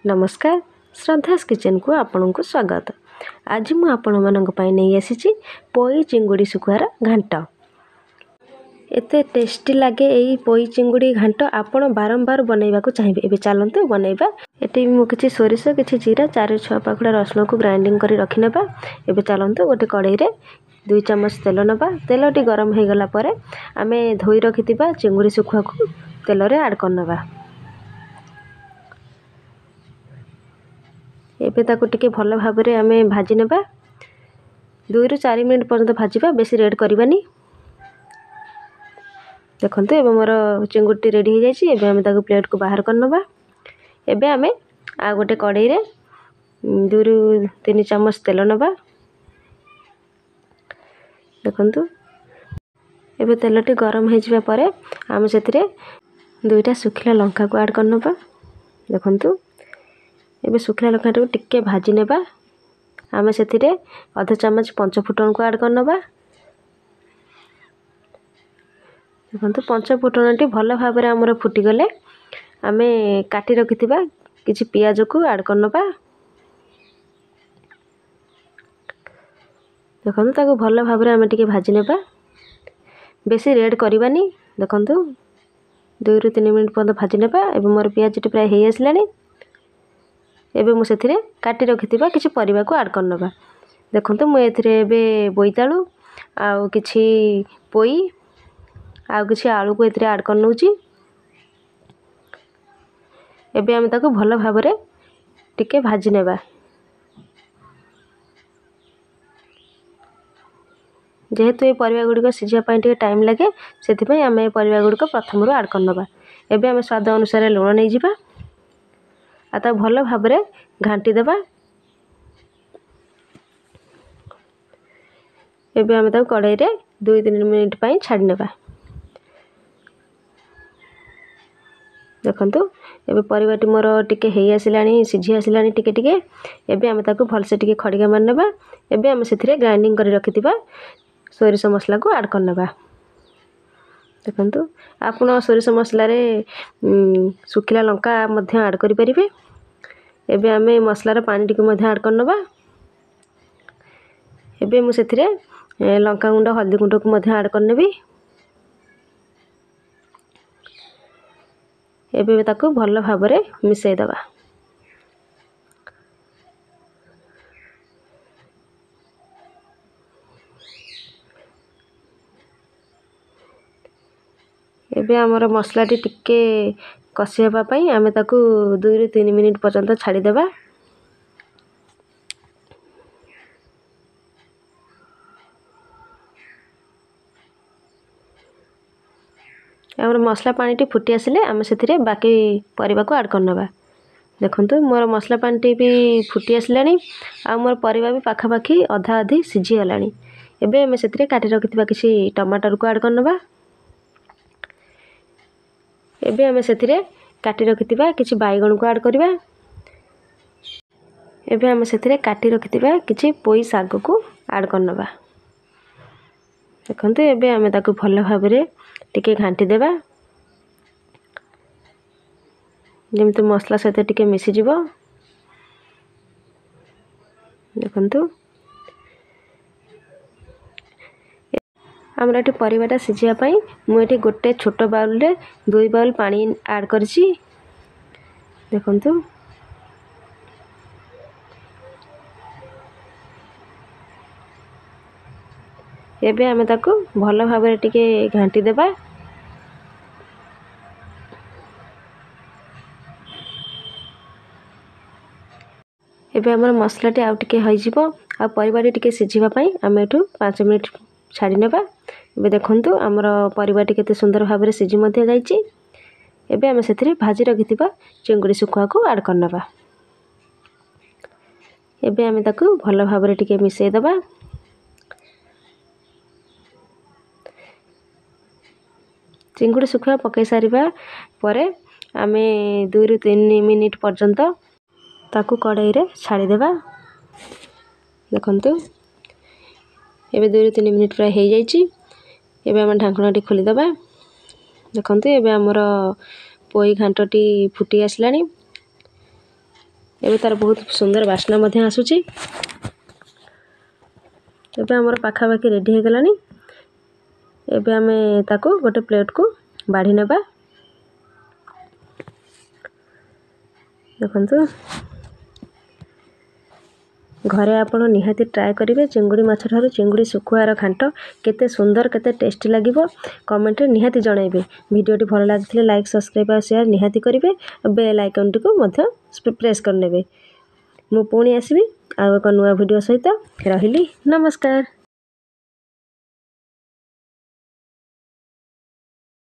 नमस्कार श्रद्धास किचन को आपन को स्वागत। आज मु आपण मानक पई नहीं आसी पोई चिंगुड़ी सुखुआर घांट। एते टेस्टी लगे यही पोई चिंगुड़ी घांट आपण बारंबार बनैबा को चाहिए। एबे चलते बनैबा। एटी मु किछि सोरिष किछि जीरा 4-6 पाखुड़ा रसुण को ग्राइंडिंग करी रखि नेबा। एबे चलते गोटे कड़ाई रे 2 चम्मच तेल नबा। तेलटी गरम हो गला परे आमे धोई रखिथिबा चिंगुड़ी सुखुआ को तेल रे ऐड करनबा। एबे ताको टिके भल भाव में आमे भाजी नेबा। 2 ରୁ 4 मिनट पर्यंत भाजीबा, बेसी रेड करबानी। देखंतु एबे मोर चिंगुड़ी रेडी हो जायछि। एबे आमे ताको प्लेट को बाहर करनबा। एबे आमे आ गोटे कड़ाई रे 2 ରୁ 3 चम्मच तेल नबा। देखंतु एबे तेलटी गरम हो जिबा परे आमे सेतिरे 2टा सुखिला लंका को ऐड करनबा। देखंतु एबे सुखिला लंका को टिके भाजी नेबा। आमे सेतिरे आधा चम्मच पंच फुटन को ऐड करनबा। देखंतु पंच फुटनटी भल भाव में हमर फुटी गले आमे काटी रखिथिबा किछि पियाज को ऐड करनबा। देखंतु ताको भल भाव में आमे टिके भाजी नेबा, बेसी रेड करबानी। देखंतु 2 ରୁ 3 मिनट पर्यंत भाजी नेबा। एबे मोर पियाजटी प्राय हे आसलानी। एबे मु सेथिरे काटी रखिथिबा किछि परिबा को ऐड करनबा। देखंतु मु एथिरे एबे बोईताळु आउ किछि पोई आउ किछि आलू को एथिरे ऐड करनउची। एबे हम ताको भल भाव रे टिके भाजी नेबा। जेहेतु ए परिबा गुडी को सिजिया पई टिके टाइम लागे, सेथि पई हम ए परिबा गुडी को प्रथम रो ऐड करनबा। एबे हम स्वाद अनुसार लूण नै जिबा। आता भल भाव में घांटी देबा। एबे हम ताको कड़ाई रे 2-3 मिनट पई छाडी नेबा। देखंतु एबे परिबाटी मोर टिके हे आसिलानी, सिझी आसिलानी टिके टिके। एबे हम ताको भल से टिके खड़िगा मार नेबा। एबे हम सेथिरे ग्राइंडिंग करी रखिथिबा सोरिष मसला को ऐड करनबा। देखंतु आपण सोरिष मसला रे सुखिला लंका मध्य ऐड करि परिबे। एबे आमे मसला रे पानी टिके मध्य ऐड करनबा। एबे मु सेथिरे लंका गुंड हल्दी गुंड को मध्य ऐड करनेबी। एबे ताको भल भाव में मिसई दबा। एबे हमर मसलाटी टिके कसी हेबा पई आमे ताको 2 ରୁ 3 मिनट पर्यंत छाडी देबा। हमर मसला पानी फुटी आसिले आमे सेथिरे बाकी परिबा को ऐड करनबा। देखंतु मोर मसला पानी भी फुटी आसिलानी आ मोर परिबा भी पाखा पाखी आधा आधी सिझी गलानी। एबे आमे सेथिरे काटी रखिथिबा किछि टमाटर को ऐड करनबा। एबे आमे सेथिरे काटी रखिथिबा किछि बाइगण को ऐड करबा। एबे आमे सेथिरे काटी रखिथिबा किछि पोई साग को ऐड करनबा। देखंतु एबे आमे ताको भल भाव रे टिके घांटी देबा, जेमते मसला सहित टिके मिसी जिवो। देखंतु हमरा एटी परिबाटा सिझिया पई मु एटी गोटे छोटो बाउल रे 2 बाउल पानी ऐड करछि। देखंतु एबे आमे ताको भल भाव रे टिके घांटी देबा। एबे हमर मसलाटी आउ टिके होई जिवो आ परिबाटी टिके सिझिबा पई आमे एठु 5 मिनिट छाडी नेबा। एबे देखंतु हमर परिबाटी केते सुंदर भाव रे सिझी मध्ये जाईछि। एबे आमे सेथिरे भाजी रखिथिबा चिंगुड़ी सुखुआ को ऐड करनबा। एबे आमे ताको भल भाव रे टिके मिसई दबा। चिंगुड़ी सुखुआ पकाई सारिबा परे आमे 2 ରୁ 3 मिनिट पर्यंत ताकू कड़ाई रे छाड़ी देबा। देखंतु एबे 2 ରୁ 3 मिनिट प्राय हे जाईछि। एबे हम ढांकणाटी खोली दबा। देखंतु एबे हमर पोई घांटटी फुटी आसलानी। ଏବେ तार बहुत सुंदर बास्ना मध्य आसुची। एबे हमर पाखापाखि रेडी हो गलानी। एबे आमे ताको गोटे प्लेट को बाढ़ी नेबा। देखंतु घरे आपण निहाती ट्राए करेंगे। चिंगुड़ी माछ ठारू चिंगुड़ी सुखुआर घांट केते सुंदर केते टेस्टी लगिवो कमेंट रे निहाती जणाइबे। वीडियोटी भल लागिथिले लाइक सब्सक्राइब और शेयर निहाती करेंगे। बेल आइकन टी को मध्य प्रेस करनेबे। मु पुणी आसीबी आ एक नुआ वीडियो सहित। रहिली नमस्कार।